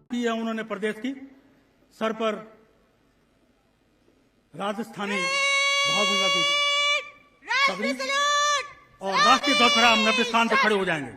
किया उन्होंने प्रदेश की सर पर राजस्थानी भावभूमिका की पगड़ी और राष्ट्रीय ध्वज फहरा। हम अपने स्थान पर खड़े हो जाएंगे।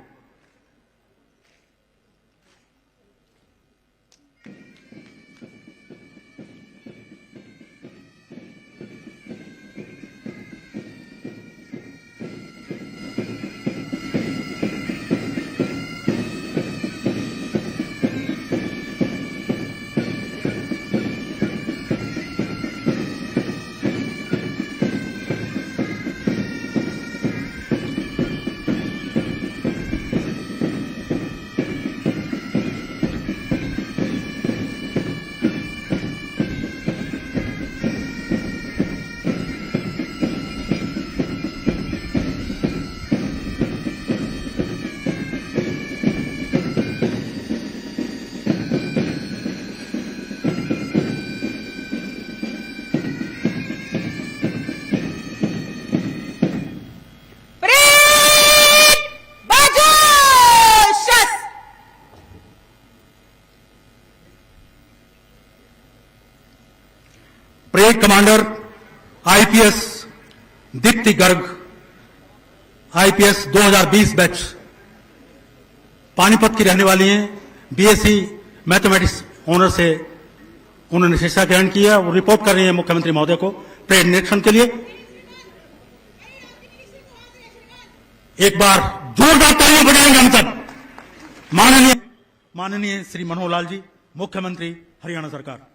Parade commander IPS Deepti Garg, IPS 2020 batch, Panipat की रहने वाली हैं। बीएससी मैथमेटिक्स ऑनर से उन्होंने शिक्षा ग्रहण किया और रिपोर्ट कर रही हैं मुख्यमंत्री महोदय को परेड निरीक्षण के लिए। एक बार जोरदार तालियां बजाएंगे हम सब। माननीय श्री मनोहर लाल जी, मुख्यमंत्री हरियाणा सरकार।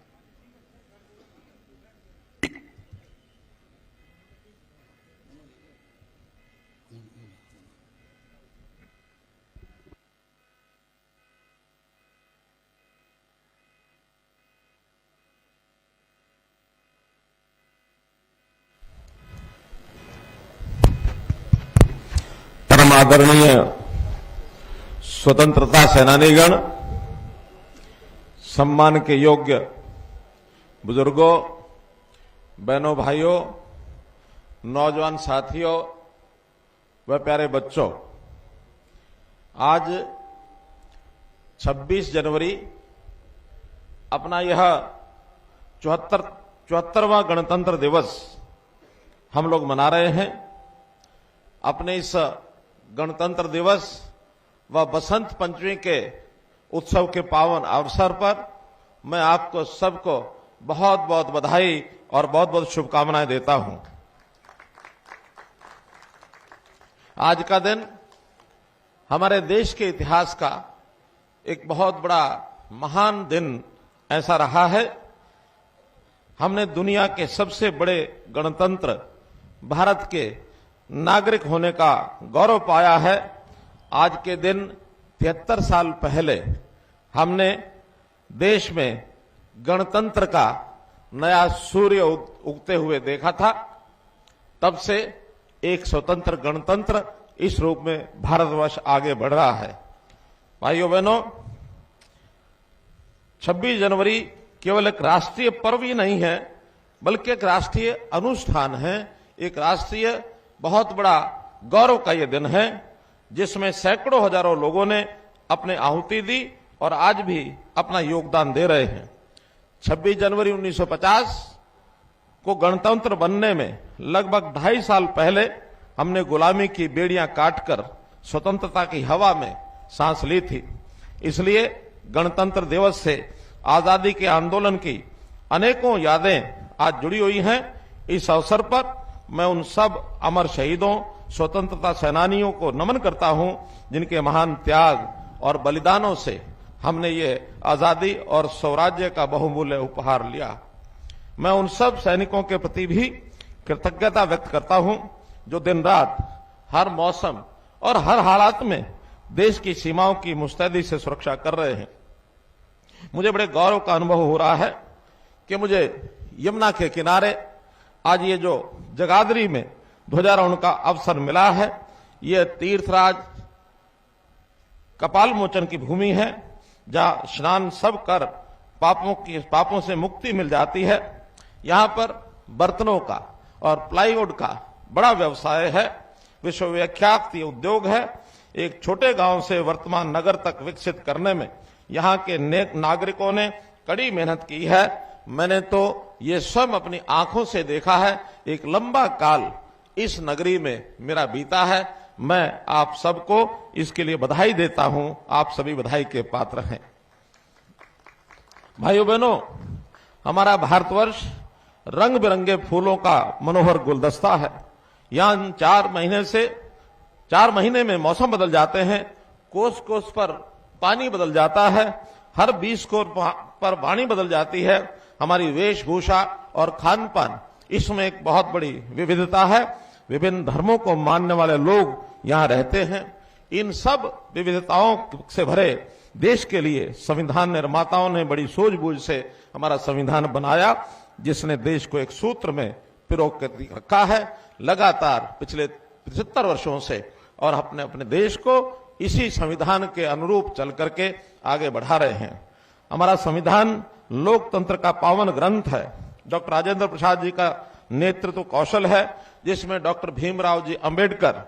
आदरणीय स्वतंत्रता सेनानीगण, सम्मान के योग्य बुजुर्गों, बहनों, भाइयों, नौजवान साथियों व प्यारे बच्चों, आज 26 जनवरी अपना यह 74वां गणतंत्र दिवस हम लोग मना रहे हैं। अपने इस गणतंत्र दिवस व बसंत पंचमी के उत्सव के पावन अवसर पर मैं आपको सबको बहुत बहुत बधाई और बहुत बहुत शुभकामनाएं देता हूं। आज का दिन हमारे देश के इतिहास का एक बहुत बड़ा महान दिन ऐसा रहा है। हमने दुनिया के सबसे बड़े गणतंत्र भारत के नागरिक होने का गौरव पाया है। आज के दिन 73 साल पहले हमने देश में गणतंत्र का नया सूर्य उगते हुए देखा था। तब से एक स्वतंत्र गणतंत्र इस रूप में भारतवर्ष आगे बढ़ रहा है। भाइयों बहनों, 26 जनवरी केवल एक राष्ट्रीय पर्व ही नहीं है, बल्कि एक राष्ट्रीय अनुष्ठान है, एक राष्ट्रीय बहुत बड़ा गौरव का यह दिन है, जिसमें सैकड़ों हजारों लोगों ने अपने आहुति दी और आज भी अपना योगदान दे रहे हैं। 26 जनवरी 1950 को गणतंत्र बनने में लगभग 2.5 साल पहले हमने गुलामी की बेड़ियां काटकर स्वतंत्रता की हवा में सांस ली थी। इसलिए गणतंत्र दिवस से आजादी के आंदोलन की अनेकों यादें आज जुड़ी हुई हैं। इस अवसर पर मैं उन सब अमर शहीदों, स्वतंत्रता सेनानियों को नमन करता हूं, जिनके महान त्याग और बलिदानों से हमने ये आजादी और स्वराज्य का बहुमूल्य उपहार लिया। मैं उन सब सैनिकों के प्रति भी कृतज्ञता व्यक्त करता हूं, जो दिन रात हर मौसम और हर हालात में देश की सीमाओं की मुस्तैदी से सुरक्षा कर रहे हैं। मुझे बड़े गौरव का अनुभव हो रहा है कि मुझे यमुना के किनारे आज ये जो जगाधरी में ध्वजारोहण का अवसर मिला है, ये तीर्थराज कपाल मोचन की भूमि है, जहां स्नान सब कर पापों से मुक्ति मिल जाती है। यहां पर बर्तनों का और प्लाईवुड का बड़ा व्यवसाय है। विश्वविख्यात ये उद्योग है। एक छोटे गांव से वर्तमान नगर तक विकसित करने में यहाँ के नेक नागरिकों ने कड़ी मेहनत की है। मैंने तो ये स्वयं अपनी आंखों से देखा है। एक लंबा काल इस नगरी में मेरा बीता है। मैं आप सबको इसके लिए बधाई देता हूं। आप सभी बधाई के पात्र हैं। भाइयों बहनों, हमारा भारतवर्ष रंग बिरंगे फूलों का मनोहर गुलदस्ता है। यहां 4 महीने में मौसम बदल जाते हैं, कोस कोस पर पानी बदल जाता है, हर 20 कोस पर वाणी बदल जाती है। हमारी वेशभूषा और खान पान, इसमें एक बहुत बड़ी विविधता है। विभिन्न धर्मों को मानने वाले लोग यहां रहते हैं। इन सब विविधताओं से भरे देश के लिए संविधान निर्माताओं ने बड़ी सूझबूझ से हमारा संविधान बनाया, जिसने देश को एक सूत्र में पिरो कर रखा है लगातार पिछले 75 वर्षों से, और अपने अपने देश को इसी संविधान के अनुरूप चल करके आगे बढ़ा रहे हैं। हमारा संविधान लोकतंत्र का पावन ग्रंथ है। डॉक्टर राजेंद्र प्रसाद जी का नेतृत्व कौशल है, जिसमें डॉक्टर भीमराव जी अंबेडकर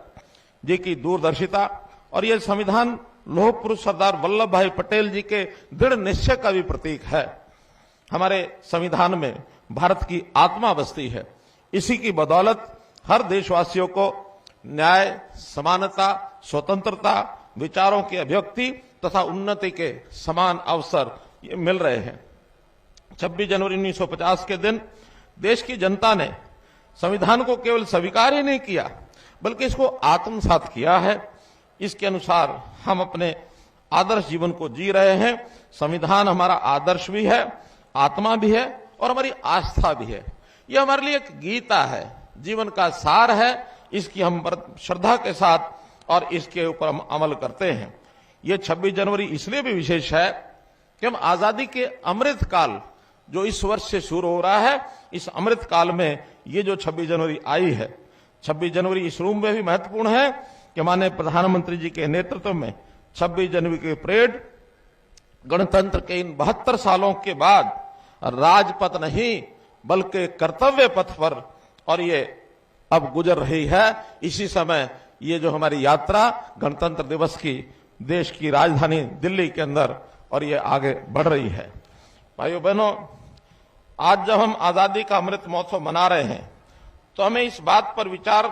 जी की दूरदर्शिता और यह संविधान लौह पुरुष सरदार वल्लभ भाई पटेल जी के दृढ़ निश्चय का भी प्रतीक है। हमारे संविधान में भारत की आत्मा बसती है। इसी की बदौलत हर देशवासियों को न्याय, समानता, स्वतंत्रता, विचारों की अभिव्यक्ति तथा उन्नति के समान अवसर ये मिल रहे हैं। 26 जनवरी 1950 के दिन देश की जनता ने संविधान को केवल स्वीकार ही नहीं किया, बल्कि इसको आत्मसात किया है। इसके अनुसार हम अपने आदर्श जीवन को जी रहे हैं। संविधान हमारा आदर्श भी है, आत्मा भी है और हमारी आस्था भी है। यह हमारे लिए एक गीता है, जीवन का सार है। इसकी हम श्रद्धा के साथ और इसके ऊपर हम अमल करते हैं। यह 26 जनवरी इसलिए भी विशेष है कि हम आजादी के अमृत काल जो इस वर्ष से शुरू हो रहा है, इस अमृत काल में ये जो 26 जनवरी आई है, 26 जनवरी इस रूम में भी महत्वपूर्ण है कि माननीय प्रधानमंत्री जी के नेतृत्व में 26 जनवरी की परेड गणतंत्र के इन 72 सालों के बाद राजपथ नहीं बल्कि कर्तव्य पथ पर और ये अब गुजर रही है। इसी समय ये जो हमारी यात्रा गणतंत्र दिवस की देश की राजधानी दिल्ली के अंदर और ये आगे बढ़ रही है। भाइयों बहनों, आज जब हम आजादी का अमृत महोत्सव मना रहे हैं तो हमें इस बात पर विचार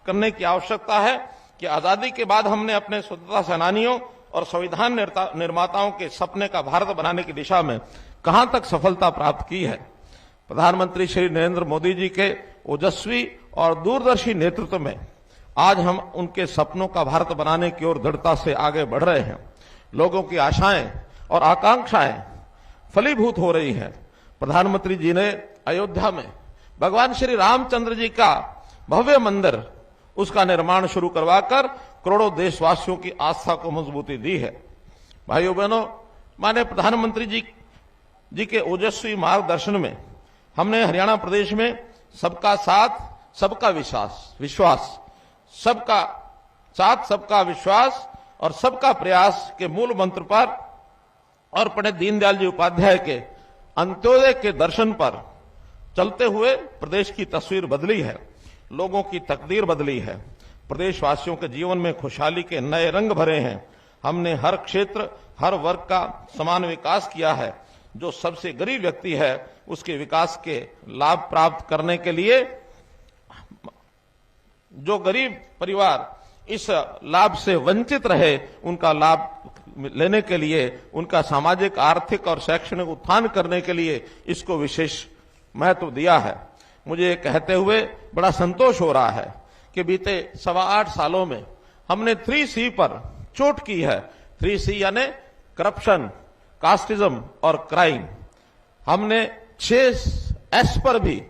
करने की आवश्यकता है कि आजादी के बाद हमने अपने स्वतंत्रता सेनानियों और संविधान निर्माताओं के सपने का भारत बनाने की दिशा में कहां तक सफलता प्राप्त की है। प्रधानमंत्री श्री नरेंद्र मोदी जी के ओजस्वी और दूरदर्शी नेतृत्व में आज हम उनके सपनों का भारत बनाने की ओर दृढ़ता से आगे बढ़ रहे हैं। लोगों की आशाएं और आकांक्षाएं फलीभूत हो रही हैं। प्रधानमंत्री जी ने अयोध्या में भगवान श्री रामचंद्र जी का भव्य मंदिर, उसका निर्माण शुरू करवाकर करोड़ों देशवासियों की आस्था को मजबूती दी है। भाइयों बहनों, माननीय प्रधानमंत्री जी के ओजस्वी मार्गदर्शन में हमने हरियाणा प्रदेश में सबका साथ सबका विश्वास, सबका साथ सबका विश्वास और सबका प्रयास के मूल मंत्र पर और पंडित दीनदयाल जी उपाध्याय के अंत्योदय के दर्शन पर चलते हुए प्रदेश की तस्वीर बदली है, लोगों की तकदीर बदली है। प्रदेशवासियों के जीवन में खुशहाली के नए रंग भरे हैं। हमने हर क्षेत्र, हर वर्ग का समान विकास किया है। जो सबसे गरीब व्यक्ति है उसके विकास के लाभ प्राप्त करने के लिए, जो गरीब परिवार इस लाभ से वंचित रहे, उनका लाभ लेने के लिए, उनका सामाजिक, आर्थिक और शैक्षणिक उत्थान करने के लिए इसको विशेष महत्व दिया है। मुझे कहते हुए बड़ा संतोष हो रहा है कि बीते 8.25 सालों में हमने 3C पर चोट की है। 3C यानी करप्शन, कास्टिज्म और क्राइम। हमने 6S पर भी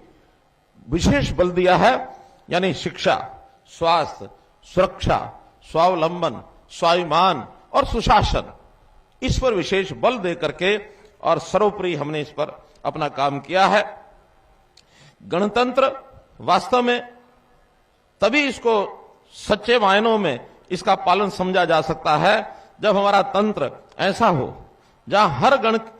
विशेष बल दिया है, यानी शिक्षा, स्वास्थ्य, सुरक्षा, स्वावलंबन, स्वाभिमान और सुशासन। इस पर विशेष बल दे करके और सर्वोपरि हमने इस पर अपना काम किया है। गणतंत्र वास्तव में तभी इसको सच्चे मायनों में इसका पालन समझा जा सकता है जब हमारा तंत्र ऐसा हो जहां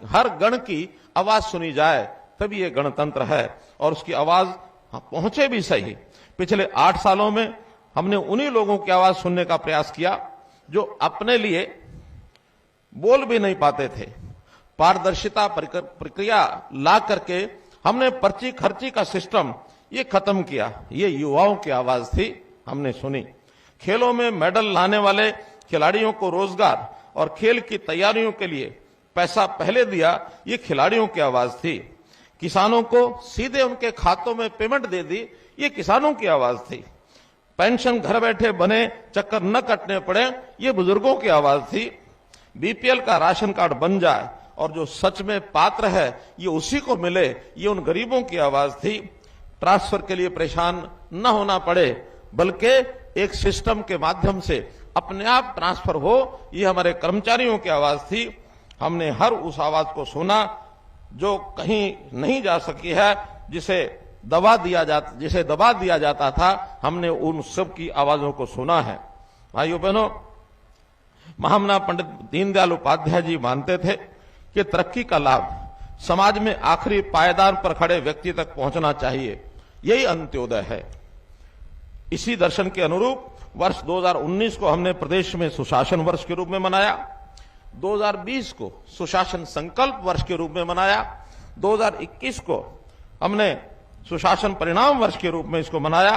हर गण की आवाज सुनी जाए, तभी ये गणतंत्र है और उसकी आवाज पहुंचे भी सही। पिछले 8 सालों में हमने उन्हीं लोगों की आवाज सुनने का प्रयास किया जो अपने लिए बोल भी नहीं पाते थे। पारदर्शिता प्रक्रिया ला करके हमने पर्ची खर्ची का सिस्टम ये खत्म किया। ये युवाओं की आवाज थी, हमने सुनी। खेलों में मेडल लाने वाले खिलाड़ियों को रोजगार और खेल की तैयारियों के लिए पैसा पहले दिया, ये खिलाड़ियों की आवाज थी। किसानों को सीधे उनके खातों में पेमेंट दे दी, ये किसानों की आवाज थी। पेंशन घर बैठे बने, चक्कर न कटने पड़े, ये बुजुर्गों की आवाज थी। बीपीएल का राशन कार्ड बन जाए और जो सच में पात्र है ये उसी को मिले, ये उन गरीबों की आवाज थी। ट्रांसफर के लिए परेशान न होना पड़े, बल्कि एक सिस्टम के माध्यम से अपने आप ट्रांसफर हो, ये हमारे कर्मचारियों की आवाज थी। हमने हर उस आवाज को सुना जो कहीं नहीं जा सकी है, जिसे दबा दिया जाता था, हमने उन सब की आवाजों को सुना है। भाइयों बहनों, महामना पंडित दीनदयाल उपाध्याय जी मानते थे कि तरक्की का लाभ समाज में आखिरी पायदान पर खड़े व्यक्ति तक पहुंचना चाहिए, यही अंत्योदय है। इसी दर्शन के अनुरूप वर्ष 2019 को हमने प्रदेश में सुशासन वर्ष के रूप में मनाया, 2020 को सुशासन संकल्प वर्ष के रूप में मनाया, 2021 को हमने सुशासन परिणाम वर्ष के रूप में इसको मनाया,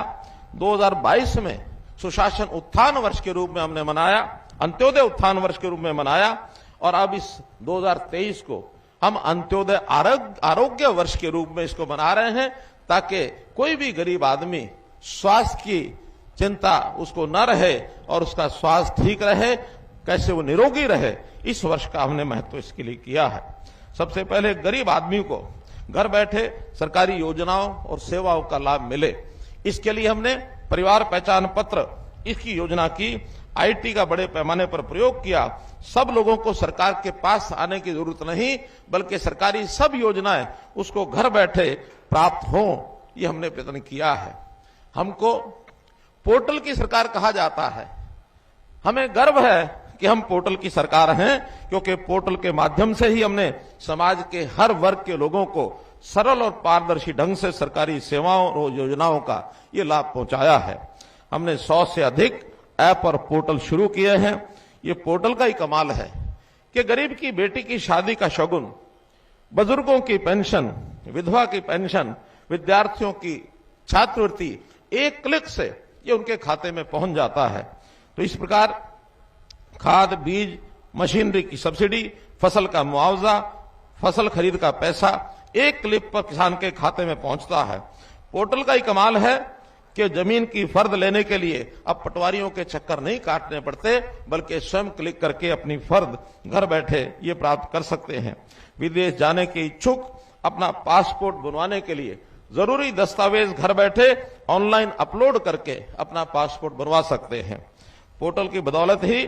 2022 में सुशासन उत्थान वर्ष के रूप में हमने मनाया, अंत्योदय उत्थान वर्ष के रूप में मनाया, और अब इस 2023 को हम अंत्योदय आरोग्य वर्ष के रूप में इसको मना रहे हैं, ताकि कोई भी गरीब आदमी स्वास्थ्य की चिंता उसको न रहे और उसका स्वास्थ्य ठीक रहे, कैसे वो निरोगी रहे, इस वर्ष का हमने महत्व इसके लिए किया है। सबसे पहले गरीब आदमी को घर बैठे सरकारी योजनाओं और सेवाओं का लाभ मिले, इसके लिए हमने परिवार पहचान पत्र इसकी योजना की, आईटी का बड़े पैमाने पर प्रयोग किया। सब लोगों को सरकार के पास आने की जरूरत नहीं, बल्कि सरकारी सब योजनाएं उसको घर बैठे प्राप्त हों, ये हमने प्रयत्न किया है। हमको पोर्टल की सरकार कहा जाता है, हमें गर्व है कि हम पोर्टल की सरकार हैं, क्योंकि पोर्टल के माध्यम से ही हमने समाज के हर वर्ग के लोगों को सरल और पारदर्शी ढंग से सरकारी सेवाओं और योजनाओं का ये लाभ पहुंचाया है। हमने 100 से अधिक ऐप और पोर्टल शुरू किए हैं। ये पोर्टल का ही कमाल है कि गरीब की बेटी की शादी का शगुन, बुजुर्गों की पेंशन, विधवा की पेंशन, विद्यार्थियों की छात्रवृत्ति एक क्लिक से ये उनके खाते में पहुंच जाता है। तो इस प्रकार खाद, बीज, मशीनरी की सब्सिडी, फसल का मुआवजा, फसल खरीद का पैसा एक क्लिक पर किसान के खाते में पहुंचता है। पोर्टल का ही कमाल है कि जमीन की फर्द लेने के लिए अब पटवारियों के चक्कर नहीं काटने पड़ते, बल्कि स्वयं क्लिक करके अपनी फर्द घर बैठे ये प्राप्त कर सकते हैं। विदेश जाने के इच्छुक अपना पासपोर्ट बनवाने के लिए जरूरी दस्तावेज घर बैठे ऑनलाइन अपलोड करके अपना पासपोर्ट बनवा सकते हैं। पोर्टल की बदौलत ही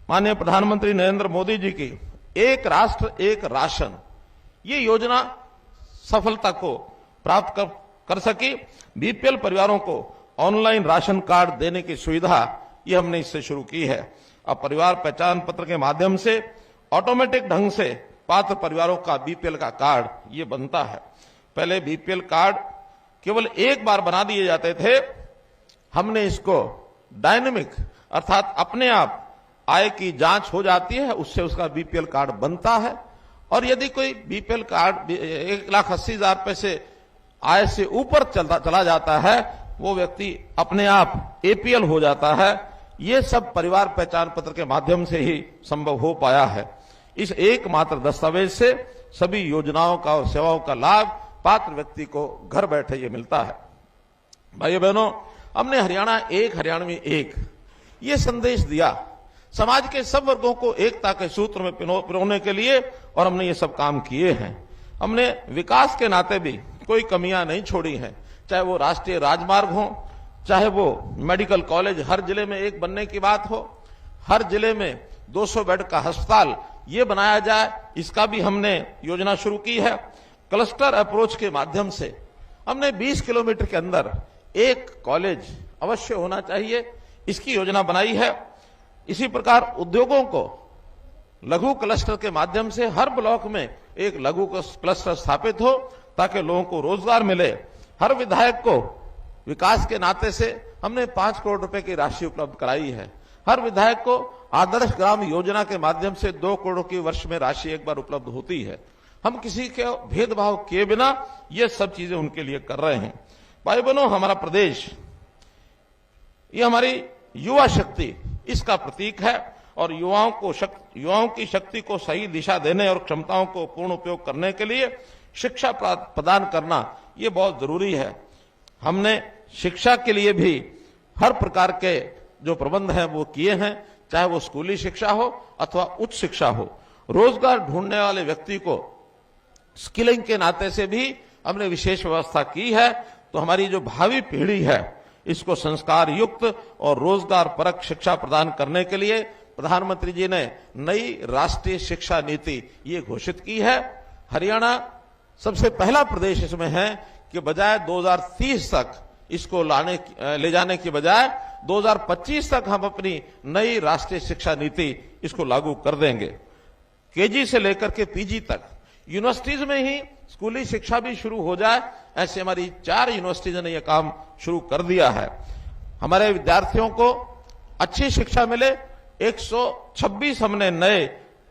माननीय प्रधानमंत्री नरेंद्र मोदी जी की एक राष्ट्र एक राशन ये योजना सफलता को प्राप्त कर सकी। बीपीएल परिवारों को ऑनलाइन राशन कार्ड देने की सुविधा ये हमने इससे शुरू की है। अब परिवार पहचान पत्र के माध्यम से ऑटोमेटिक ढंग से पात्र परिवारों का बीपीएल का कार्ड ये बनता है। पहले बीपीएल कार्ड केवल एक बार बना दिए जाते थे, हमने इसको डायनेमिक अर्थात अपने आप आय की जांच हो जाती है, उससे उसका बीपीएल कार्ड बनता है। और यदि कोई बीपीएल कार्ड 1,80,000 रुपए से आय से ऊपर चला जाता है, वो व्यक्ति अपने आप एपीएल हो जाता है। ये सब परिवार पहचान पत्र के माध्यम से ही संभव हो पाया है। इस एकमात्र दस्तावेज से सभी योजनाओं का और सेवाओं का लाभ पात्र व्यक्ति को घर बैठे ये मिलता है। भाइयों बहनों, हमने हरियाणा एक हरियाणवी एक ये संदेश दिया समाज के सब वर्गों को एकता के सूत्र में पिरोने के लिए, और हमने ये सब काम किए हैं। हमने विकास के नाते भी कोई कमियां नहीं छोड़ी हैं, चाहे वो राष्ट्रीय राजमार्ग हो, चाहे वो मेडिकल कॉलेज हर जिले में एक बनने की बात हो, हर जिले में 200 बेड का अस्पताल ये बनाया जाए, इसका भी हमने योजना शुरू की है। क्लस्टर अप्रोच के माध्यम से हमने 20 किलोमीटर के अंदर एक कॉलेज अवश्य होना चाहिए, इसकी योजना बनाई है। इसी प्रकार उद्योगों को लघु क्लस्टर के माध्यम से हर ब्लॉक में एक लघु क्लस्टर स्थापित हो, ताकि लोगों को रोजगार मिले। हर विधायक को विकास के नाते से हमने 5 करोड़ रुपए की राशि उपलब्ध कराई है। हर विधायक को आदर्श ग्राम योजना के माध्यम से 2 करोड़ की वर्ष में राशि एक बार उपलब्ध होती है। हम किसी के भेदभाव किए बिना ये सब चीजें उनके लिए कर रहे हैं। भाई बहनों, हमारा प्रदेश ये हमारी युवा शक्ति इसका प्रतीक है और युवाओं की शक्ति को सही दिशा देने और क्षमताओं को पूर्ण उपयोग करने के लिए शिक्षा प्रदान करना ये बहुत जरूरी है। हमने शिक्षा के लिए भी हर प्रकार के जो प्रबंध हैं वो किए हैं, चाहे वो स्कूली शिक्षा हो अथवा उच्च शिक्षा हो। रोजगार ढूंढने वाले व्यक्ति को स्किलिंग के नाते से भी हमने विशेष व्यवस्था की है। तो हमारी जो भावी पीढ़ी है इसको संस्कार युक्त और रोजगार परक शिक्षा प्रदान करने के लिए प्रधानमंत्री जी ने नई राष्ट्रीय शिक्षा नीति ये घोषित की है। हरियाणा सबसे पहला प्रदेश इसमें है कि बजाय 2030 तक इसको ले जाने की बजाय 2025 तक हम अपनी नई राष्ट्रीय शिक्षा नीति इसको लागू कर देंगे। केजी से लेकर के पीजी तक यूनिवर्सिटीज में ही स्कूली शिक्षा भी शुरू हो जाए, ऐसे हमारी 4 यूनिवर्सिटीज ने यह काम शुरू कर दिया है। हमारे विद्यार्थियों को अच्छी शिक्षा मिले, 126 हमने नए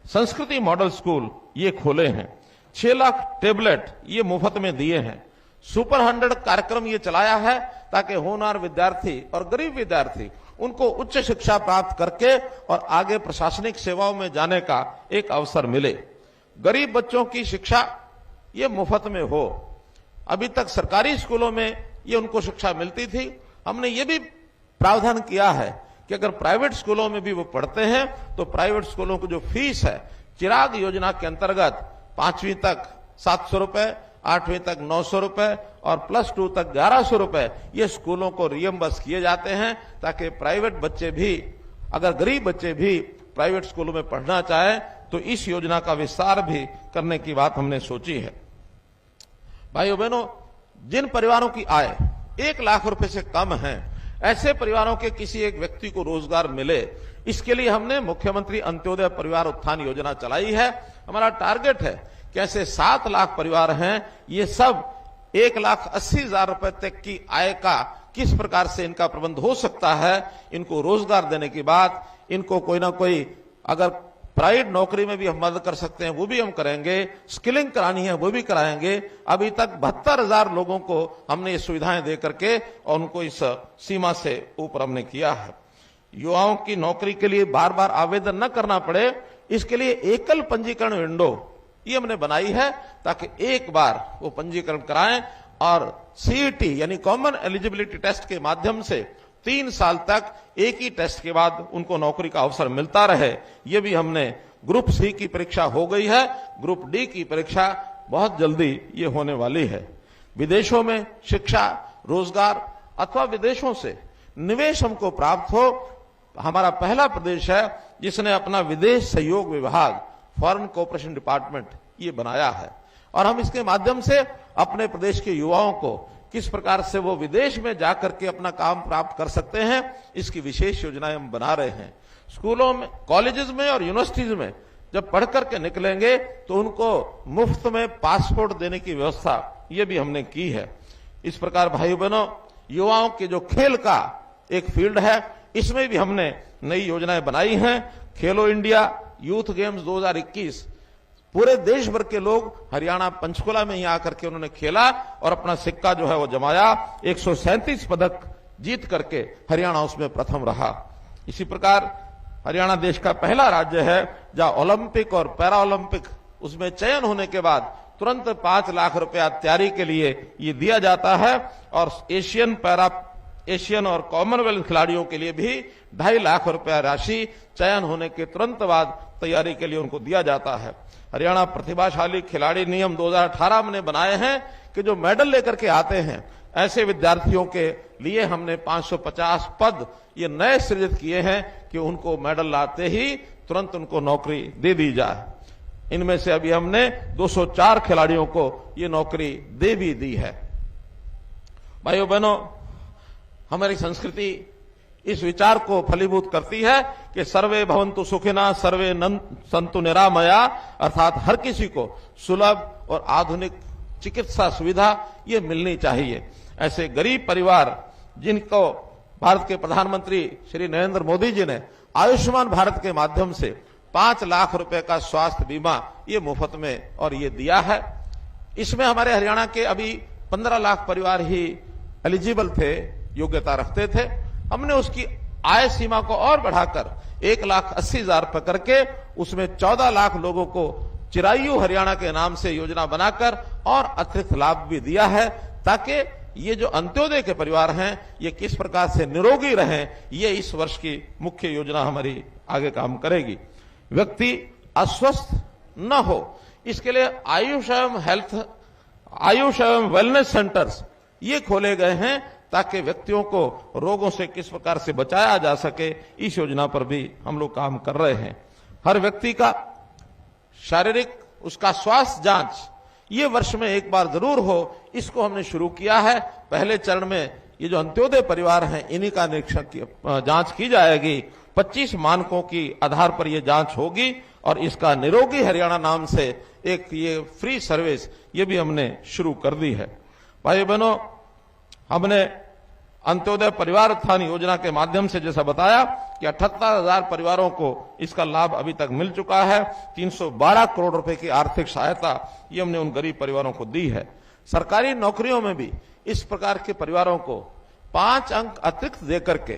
संस्कृति मॉडल स्कूल ये खोले हैं। 6 लाख टेबलेट ये मुफ्त में दिए हैं। सुपर 100 कार्यक्रम ये चलाया है ताकि होनहार विद्यार्थी और गरीब विद्यार्थी उनको उच्च शिक्षा प्राप्त करके और आगे प्रशासनिक सेवाओं में जाने का एक अवसर मिले। गरीब बच्चों की शिक्षा ये मुफ्त में हो। अभी तक सरकारी स्कूलों में ये उनको शिक्षा मिलती थी। हमने ये भी प्रावधान किया है कि अगर प्राइवेट स्कूलों में भी वो पढ़ते हैं तो प्राइवेट स्कूलों की जो फीस है चिराग योजना के अंतर्गत 5वीं तक 700 रुपए, 8वीं तक 900 रुपए और +2 तक 1100 रुपए ये स्कूलों को रियम्बर्स किए जाते हैं ताकि प्राइवेट बच्चे भी, अगर गरीब बच्चे भी प्राइवेट स्कूलों में पढ़ना चाहें तो इस योजना का विस्तार भी करने की बात हमने सोची है। भाइयों बहनों, जिन परिवारों की आय 1 लाख रुपए से कम है ऐसे परिवारों के किसी एक व्यक्ति को रोजगार मिले, इसके लिए हमने मुख्यमंत्री अंत्योदय परिवार उत्थान योजना चलाई है। हमारा टारगेट है कि ऐसे 7 लाख परिवार हैं, ये सब 1,80,000 रुपए तक की आय का किस प्रकार से इनका प्रबंध हो सकता है। इनको रोजगार देने के बाद इनको कोई ना कोई अगर प्राइवेट नौकरी में भी हम मदद कर सकते हैं वो भी हम करेंगे, स्किलिंग करानी है वो भी कराएंगे। अभी तक 72,000 लोगों को हमने ये सुविधाएं दे करके और उनको इस सीमा से ऊपर हमने किया है। युवाओं की नौकरी के लिए बार बार आवेदन न करना पड़े, इसके लिए एकल पंजीकरण विंडो ये हमने बनाई है ताकि एक बार वो पंजीकरण कराएं और सीईटी यानी कॉमन एलिजिबिलिटी टेस्ट के माध्यम से 3 साल तक एक ही टेस्ट के बाद उनको नौकरी का अवसर मिलता रहे। ये भी हमने ग्रुप सी की परीक्षा हो गई है, ग्रुप डी की परीक्षा बहुत जल्दी ये होने वाली है। विदेशों में शिक्षा, रोजगार अथवा विदेशों से निवेश हमको प्राप्त हो, हमारा पहला प्रदेश है जिसने अपना विदेश सहयोग विभाग फॉरेन कोऑपरेशन डिपार्टमेंट ये बनाया है और हम इसके माध्यम से अपने प्रदेश के युवाओं को किस प्रकार से वो विदेश में जाकर के अपना काम प्राप्त कर सकते हैं इसकी विशेष योजनाएं हम बना रहे हैं। स्कूलों में, कॉलेजेस में और यूनिवर्सिटीज में जब पढ़ करके निकलेंगे तो उनको मुफ्त में पासपोर्ट देने की व्यवस्था ये भी हमने की है। इस प्रकार भाइयों बहनों, युवाओं के जो खेल का एक फील्ड है इसमें भी हमने नई योजनाएं बनाई हैं। खेलो इंडिया यूथ गेम्स 2021 पूरे देश भर के लोग हरियाणा पंचकुला में ही आकर के उन्होंने खेला और अपना सिक्का जो है वो जमाया। 137 पदक जीत करके हरियाणा उसमें प्रथम रहा। इसी प्रकार हरियाणा देश का पहला राज्य है जहां ओलंपिक और पैरा ओलंपिक उसमें चयन होने के बाद तुरंत 5 लाख रुपया तैयारी के लिए ये दिया जाता है और एशियन और कॉमनवेल्थ खिलाड़ियों के लिए भी 2.5 लाख रुपया राशि चयन होने के तुरंत बाद तैयारी के लिए उनको दिया जाता है। हरियाणा प्रतिभाशाली खिलाड़ी नियम 2018 हमने बनाए हैं कि जो मेडल लेकर के आते हैं ऐसे विद्यार्थियों के लिए हमने 550 पद ये नए सृजित किए हैं कि उनको मेडल लाते ही तुरंत उनको नौकरी दे दी जाए। इनमें से अभी हमने 204 खिलाड़ियों को ये नौकरी दे भी दी है। भाइयों बहनों, हमारी संस्कृति इस विचार को फलीभूत करती है कि सर्वे भवन्तु सुखिनः सर्वे सन्तु निरामया, अर्थात हर किसी को सुलभ और आधुनिक चिकित्सा सुविधा ये मिलनी चाहिए। ऐसे गरीब परिवार जिनको भारत के प्रधानमंत्री श्री नरेंद्र मोदी जी ने आयुष्मान भारत के माध्यम से 5 लाख रुपए का स्वास्थ्य बीमा ये मुफ्त में और ये दिया है। इसमें हमारे हरियाणा के अभी 15 लाख परिवार ही एलिजिबल थे, योग्यता रखते थे। हमने उसकी आय सीमा को और बढ़ाकर 1,80,000 रुपए करके उसमें 14 लाख लोगों को चिरायु हरियाणा के नाम से योजना बनाकर और अतिरिक्त लाभ भी दिया है, ताकि ये जो अंत्योदय के परिवार हैं ये किस प्रकार से निरोगी रहें, ये इस वर्ष की मुख्य योजना हमारी आगे काम करेगी। व्यक्ति अस्वस्थ न हो, इसके लिए आयुष एवं वेलनेस सेंटर्स ये खोले गए हैं, ताकि व्यक्तियों को रोगों से किस प्रकार से बचाया जा सके। इस योजना पर भी हम लोग काम कर रहे हैं। हर व्यक्ति का शारीरिक उसका स्वास्थ्य जांच ये वर्ष में एक बार जरूर हो, इसको हमने शुरू किया है। पहले चरण में ये जो अंत्योदय परिवार हैं इन्हीं का निरीक्षण जांच की जाएगी। 25 मानकों की आधार पर ये जांच होगी और इसका निरोगी हरियाणा नाम से एक ये फ्री सर्विस ये भी हमने शुरू कर दी है। भाई बहनों, हमने अंत्योदय परिवार उत्थान योजना के माध्यम से जैसा बताया कि 78,000 परिवारों को इसका लाभ अभी तक मिल चुका है। 312 करोड़ रुपए की आर्थिक सहायता ये हमने उन गरीब परिवारों को दी है। सरकारी नौकरियों में भी इस प्रकार के परिवारों को 5 अंक अतिरिक्त दे करके,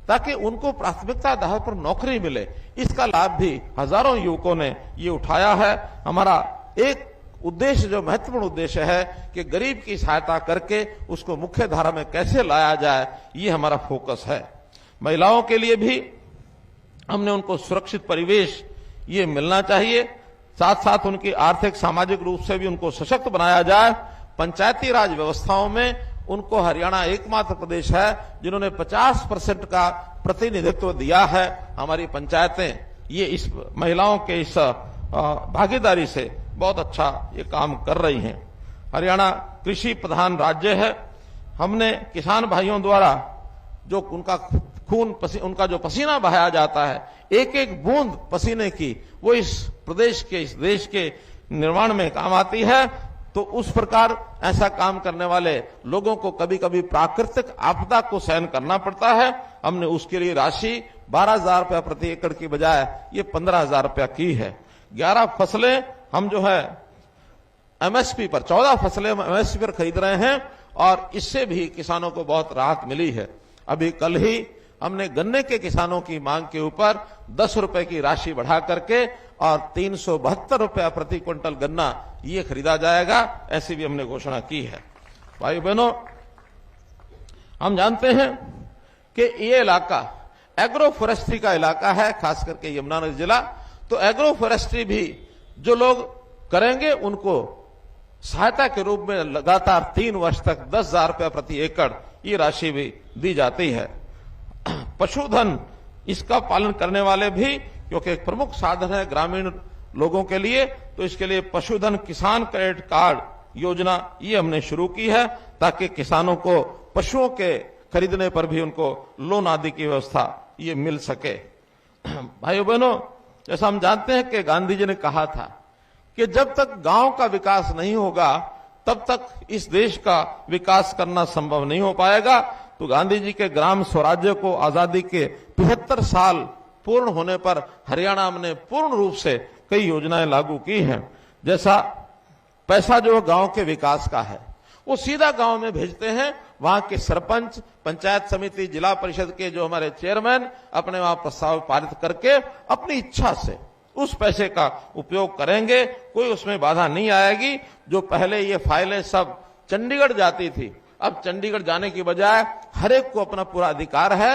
ताकि उनको प्राथमिकता आधार पर नौकरी मिले, इसका लाभ भी हजारों युवकों ने ये उठाया है। हमारा एक उद्देश्य जो महत्वपूर्ण उद्देश्य है कि गरीब की सहायता करके उसको मुख्य धारा में कैसे लाया जाए, ये हमारा फोकस है। महिलाओं के लिए भी हमने उनको सुरक्षित परिवेश ये मिलना चाहिए, साथ साथ उनकी आर्थिक सामाजिक रूप से भी उनको सशक्त बनाया जाए। पंचायती राज व्यवस्थाओं में उनको हरियाणा एकमात्र प्रदेश है जिन्होंने 50% का प्रतिनिधित्व दिया है। हमारी पंचायतें ये इस महिलाओं के इस भागीदारी से बहुत अच्छा ये काम कर रही हैं। हरियाणा कृषि प्रधान राज्य है। हमने किसान भाइयों द्वारा जो उनका उनका जो पसीना बहाया जाता है, एक एक बूंद पसीने की वो इस प्रदेश के इस देश के निर्माण में काम आती है। तो उस प्रकार ऐसा काम करने वाले लोगों को कभी कभी प्राकृतिक आपदा को सहन करना पड़ता है। हमने उसके लिए राशि 12,000 रुपया प्रति एकड़ की बजाय ये 15,000 रुपया की है। 11 फसलें हम जो है एमएसपी पर 14 फसलें हम एमएसपी पर खरीद रहे हैं और इससे भी किसानों को बहुत राहत मिली है। अभी कल ही हमने गन्ने के किसानों की मांग के ऊपर 10 रुपए की राशि बढ़ा करके और 372 रुपया प्रति क्विंटल गन्ना ये खरीदा जाएगा, ऐसी भी हमने घोषणा की है। भाई बहनों, हम जानते हैं कि ये इलाका एग्रो फॉरेस्ट्री का इलाका है, खास करके यमुनानगर जिला। तो एग्रो फॉरेस्ट्री भी जो लोग करेंगे उनको सहायता के रूप में लगातार 3 वर्ष तक 10,000 रुपया प्रति एकड़ ये राशि भी दी जाती है। पशुधन इसका पालन करने वाले भी, क्योंकि एक प्रमुख साधन है ग्रामीण लोगों के लिए, तो इसके लिए पशुधन किसान क्रेडिट कार्ड योजना ये हमने शुरू की है, ताकि किसानों को पशुओं के खरीदने पर भी उनको लोन आदि की व्यवस्था ये मिल सके। भाइयों बहनों, जैसा हम जानते हैं कि गांधी जी ने कहा था कि जब तक गांव का विकास नहीं होगा तब तक इस देश का विकास करना संभव नहीं हो पाएगा। तो गांधी जी के ग्राम स्वराज्य को आजादी के 75 साल पूर्ण होने पर हरियाणा ने पूर्ण रूप से कई योजनाएं लागू की हैं। जैसा पैसा जो गांव के विकास का है वो सीधा गांव में भेजते हैं। वहां के सरपंच, पंचायत समिति, जिला परिषद के जो हमारे चेयरमैन अपने वहां प्रस्ताव पारित करके अपनी इच्छा से उस पैसे का उपयोग करेंगे, कोई उसमें बाधा नहीं आएगी। जो पहले ये फाइलें सब चंडीगढ़ जाती थी, अब चंडीगढ़ जाने की बजाय हर एक को अपना पूरा अधिकार है।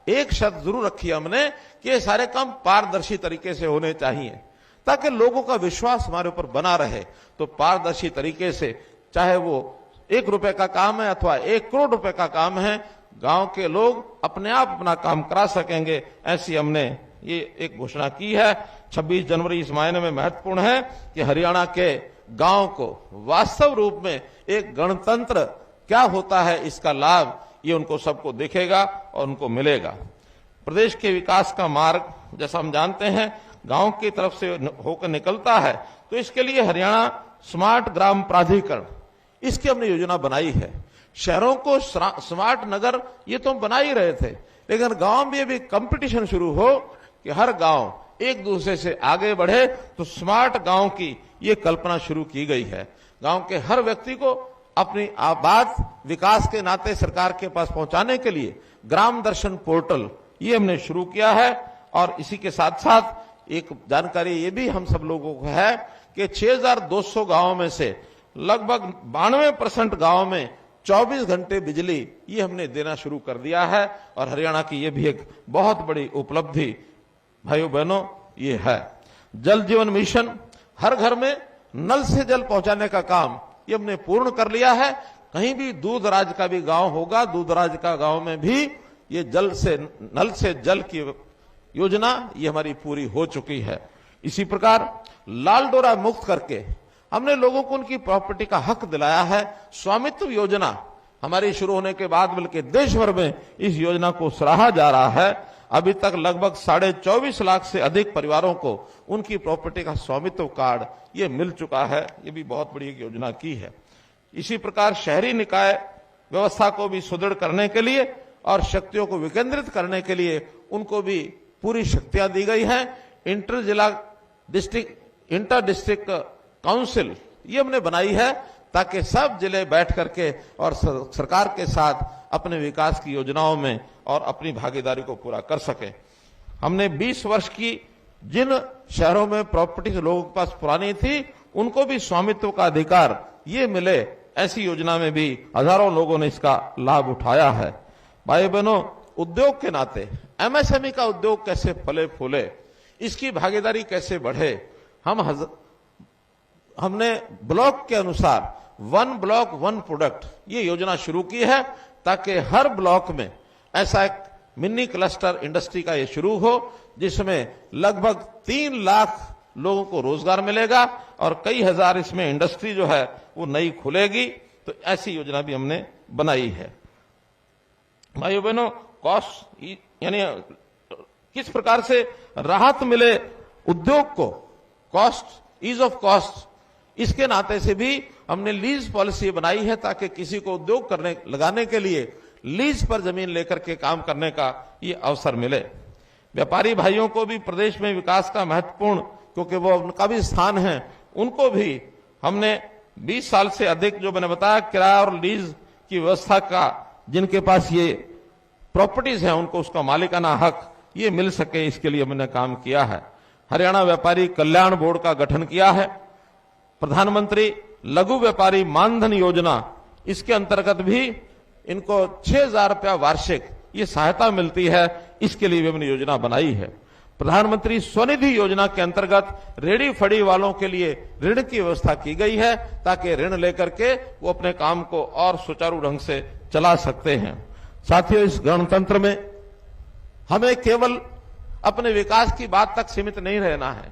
एक शर्त जरूर रखी हमने कि ये सारे काम पारदर्शी तरीके से होने चाहिए, ताकि लोगों का विश्वास हमारे ऊपर बना रहे। तो पारदर्शी तरीके से, चाहे वो 1 रुपए का काम है अथवा 1 करोड़ रुपए का काम है, गांव के लोग अपने आप अपना काम करा सकेंगे, ऐसी हमने ये एक घोषणा की है। 26 जनवरी इस मायने में महत्वपूर्ण है कि हरियाणा के गांव को वास्तव रूप में एक गणतंत्र क्या होता है इसका लाभ ये उनको सबको दिखेगा और उनको मिलेगा। प्रदेश के विकास का मार्ग जैसा हम जानते हैं गांव की तरफ से होकर निकलता है। तो इसके लिए हरियाणा स्मार्ट ग्राम प्राधिकरण इसकी हमने योजना बनाई है। शहरों को स्मार्ट नगर ये तो हम बना ही रहे थे, लेकिन गांव में भी कंपटीशन शुरू हो कि हर गांव एक दूसरे से आगे बढ़े, तो स्मार्ट गांव की ये कल्पना शुरू की गई है। गांव के हर व्यक्ति को अपनी बात विकास के नाते सरकार के पास पहुंचाने के लिए ग्राम दर्शन पोर्टल ये हमने शुरू किया है। और इसी के साथ साथ एक जानकारी ये भी हम सब लोगों को है कि 6200 गांवों में से लगभग 92% गांव में 24 घंटे बिजली ये हमने देना शुरू कर दिया है। और हरियाणा की ये भी एक बहुत बड़ी उपलब्धि भाइयों बहनों ये है। जल जीवन मिशन, हर घर में नल से जल पहुंचाने का काम ये हमने पूर्ण कर लिया है। कहीं भी दूर दराज का भी गांव होगा, दूर दराज का गांव में भी ये नल से जल की योजना ये हमारी पूरी हो चुकी है। इसी प्रकार लाल डोरा मुक्त करके हमने लोगों को उनकी प्रॉपर्टी का हक दिलाया है। स्वामित्व योजना हमारी शुरू होने के बाद बल्कि देश भर में इस योजना को सराहा जा रहा है। अभी तक लगभग 24.5 लाख से अधिक परिवारों को उनकी प्रॉपर्टी का स्वामित्व कार्ड ये मिल चुका है। ये भी बहुत बड़ी एक योजना की है। इसी प्रकार शहरी निकाय व्यवस्था को भी सुदृढ़ करने के लिए और शक्तियों को विकेंद्रित करने के लिए उनको भी पूरी शक्तियां दी गई हैं। इंटर डिस्ट्रिक्ट काउंसिल ये हमने बनाई है ताकि सब जिले बैठ करके और सरकार के साथ अपने विकास की योजनाओं में और अपनी भागीदारी को पूरा कर सके। हमने 20 वर्ष की जिन शहरों में प्रॉपर्टी लोगों के पास पुरानी थी उनको भी स्वामित्व का अधिकार ये मिले, ऐसी योजना में भी हजारों लोगों ने इसका लाभ उठाया है। भाई बहनों, उद्योग के नाते एमएसएमई का उद्योग कैसे फले फूले, इसकी भागीदारी कैसे बढ़े, हमने ब्लॉक के अनुसार 1 ब्लॉक 1 प्रोडक्ट ये योजना शुरू की है ताकि हर ब्लॉक में ऐसा एक मिनी क्लस्टर इंडस्ट्री का ये शुरू हो जिसमें लगभग 3 लाख लोगों को रोजगार मिलेगा और कई हजार इसमें इंडस्ट्री जो है वो नई खुलेगी। तो ऐसी योजना भी हमने बनाई है। भाइयों बहनों, कॉस्ट यानी किस प्रकार से राहत मिले उद्योग को, कॉस्ट, ईज ऑफ कॉस्ट, इसके नाते से भी हमने लीज पॉलिसी बनाई है ताकि किसी को उद्योग लगाने के लिए लीज पर जमीन लेकर के काम करने का ये अवसर मिले। व्यापारी भाइयों को भी प्रदेश में विकास का महत्वपूर्ण, क्योंकि वो उनका भी स्थान है, उनको भी हमने 20 साल से अधिक जो मैंने बताया किराया और लीज की व्यवस्था का, जिनके पास ये प्रॉपर्टीज हैं उनको उसका मालिकाना हक ये मिल सके, इसके लिए हमने काम किया है। हरियाणा व्यापारी कल्याण बोर्ड का गठन किया है। प्रधानमंत्री लघु व्यापारी मानधन योजना, इसके अंतर्गत भी इनको 6,000 रुपया वार्षिक ये सहायता मिलती है, इसके लिए भी हमने योजना बनाई है। प्रधानमंत्री स्वनिधि योजना के अंतर्गत रेडी फड़ी वालों के लिए ऋण की व्यवस्था की गई है ताकि ऋण लेकर के वो अपने काम को और सुचारू ढंग से चला सकते हैं। साथियों, इस गणतंत्र में हमें केवल अपने विकास की बात तक सीमित नहीं रहना है,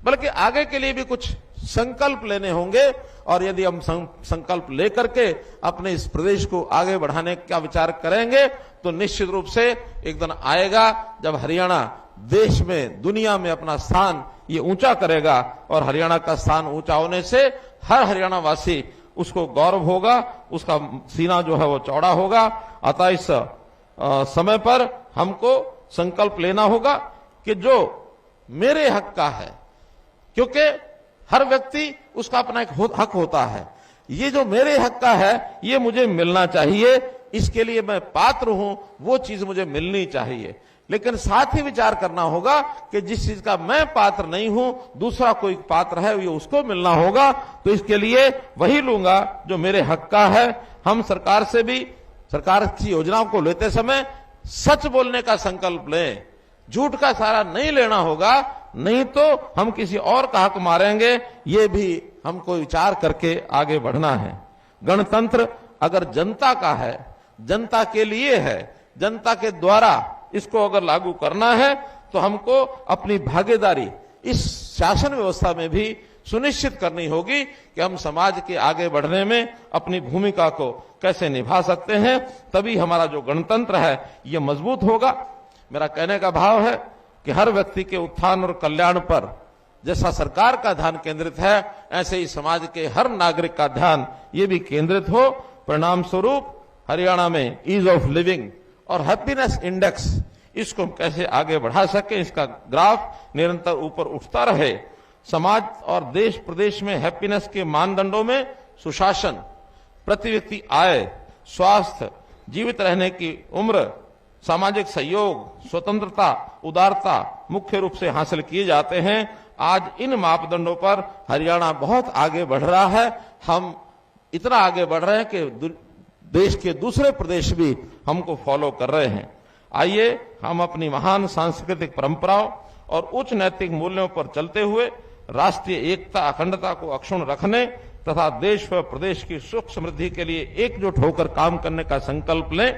बल्कि आगे के लिए भी कुछ संकल्प लेने होंगे। और यदि हम संकल्प लेकर के अपने इस प्रदेश को आगे बढ़ाने का विचार करेंगे तो निश्चित रूप से एक दिन आएगा जब हरियाणा देश में, दुनिया में अपना स्थान ये ऊंचा करेगा। और हरियाणा का स्थान ऊंचा होने से हर हरियाणा वासी उसको गौरव होगा, उसका सीना जो है वो चौड़ा होगा। अतः इस समय पर हमको संकल्प लेना होगा कि जो मेरे हक का है, क्योंकि हर व्यक्ति उसका अपना एक हक होता है, ये जो मेरे हक का है ये मुझे मिलना चाहिए, इसके लिए मैं पात्र हूं, वो चीज मुझे मिलनी चाहिए। लेकिन साथ ही विचार करना होगा कि जिस चीज का मैं पात्र नहीं हूं, दूसरा कोई पात्र है, ये उसको मिलना होगा। तो इसके लिए वही लूंगा जो मेरे हक का है। हम सरकार से भी, सरकार की योजनाओं को लेते समय सच बोलने का संकल्प लें, झूठ का सहारा नहीं लेना होगा, नहीं तो हम किसी और का हक मारेंगे। ये भी हमको विचार करके आगे बढ़ना है। गणतंत्र अगर जनता का है, जनता के लिए है, जनता के द्वारा इसको अगर लागू करना है तो हमको अपनी भागीदारी इस शासन व्यवस्था में भी सुनिश्चित करनी होगी कि हम समाज के आगे बढ़ने में अपनी भूमिका को कैसे निभा सकते हैं। तभी हमारा जो गणतंत्र है ये मजबूत होगा। मेरा कहने का भाव है कि हर व्यक्ति के उत्थान और कल्याण पर जैसा सरकार का ध्यान केंद्रित है, ऐसे ही समाज के हर नागरिक का ध्यान ये भी केंद्रित हो। परिणाम स्वरूप हरियाणा में ईज ऑफ लिविंग और हैप्पीनेस इंडेक्स, इसको कैसे आगे बढ़ा सके, इसका ग्राफ निरंतर ऊपर उठता रहे। समाज और देश प्रदेश में हैप्पीनेस के मानदंडों में सुशासन, प्रति व्यक्ति आय, स्वास्थ्य, जीवित रहने की उम्र, सामाजिक सहयोग, स्वतंत्रता, उदारता मुख्य रूप से हासिल किए जाते हैं। आज इन मापदंडों पर हरियाणा बहुत आगे बढ़ रहा है। हम इतना आगे बढ़ रहे हैं कि देश के दूसरे प्रदेश भी हमको फॉलो कर रहे हैं। आइए हम अपनी महान सांस्कृतिक परंपराओं और उच्च नैतिक मूल्यों पर चलते हुए राष्ट्रीय एकता, अखंडता को अक्षुण्ण रखने तथा देश व प्रदेश की सुख समृद्धि के लिए एकजुट होकर काम करने का संकल्प लें।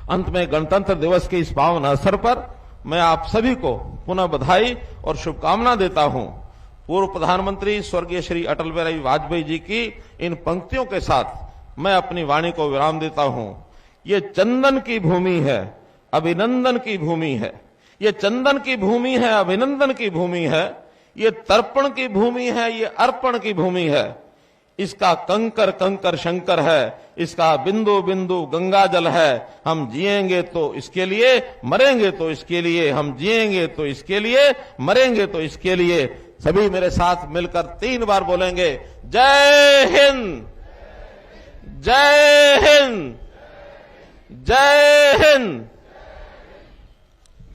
अंत में गणतंत्र दिवस के इस पावन अवसर पर मैं आप सभी को पुनः बधाई और शुभकामना देता हूं। पूर्व प्रधानमंत्री स्वर्गीय श्री अटल बिहारी वाजपेयी जी की इन पंक्तियों के साथ मैं अपनी वाणी को विराम देता हूं। ये चंदन की भूमि है, अभिनंदन की भूमि है। ये चंदन की भूमि है, अभिनंदन की भूमि है। ये तर्पण की भूमि है, ये अर्पण की भूमि है। इसका कंकर कंकर शंकर है, इसका बिंदु बिंदु गंगा जल है। हम जिएंगे तो इसके लिए, मरेंगे तो इसके लिए। हम जिएंगे तो इसके लिए, मरेंगे तो इसके लिए। सभी मेरे साथ मिलकर 3 बार बोलेंगे, जय हिंद, जय हिंद, जय हिंद।